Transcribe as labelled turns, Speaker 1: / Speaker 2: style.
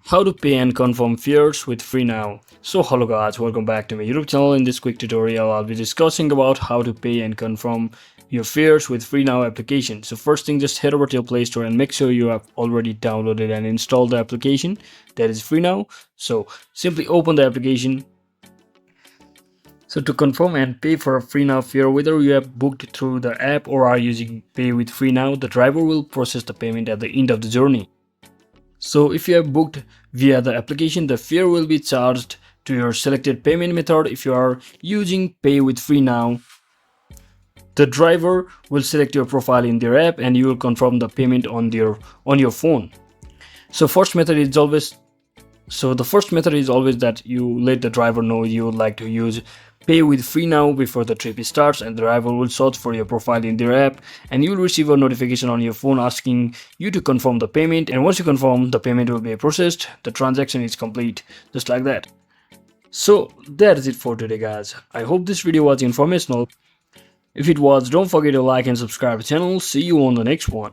Speaker 1: How to pay and confirm fares with FreeNow. So hello guys, welcome back to my YouTube channel. In this quick tutorial I'll be discussing about how to pay and confirm your fares with FreeNow application. So first thing, just head over to your Play Store and make sure you have already downloaded and installed the application, that is FreeNow. So simply open the application. So to confirm and pay for a FreeNow fare, whether you have booked through the app or are using Pay with FreeNow, the driver will process the payment at the end of the journey. So if you have booked via the application, the fare will be charged to your selected payment method. If you are using Pay with FreeNow, the driver will select your profile in their app and you will confirm the payment on your phone. So the first method is always that you let the driver know you would like to use Pay with FreeNow before the trip starts, and the driver will search for your profile in their app and you will receive a notification on your phone asking you to confirm the payment, and once you confirm, the payment will be processed. The transaction is complete, just like that. So that is it for today guys. I hope this video was informational. If it was, don't forget to like and subscribe to the channel. See you on the next one.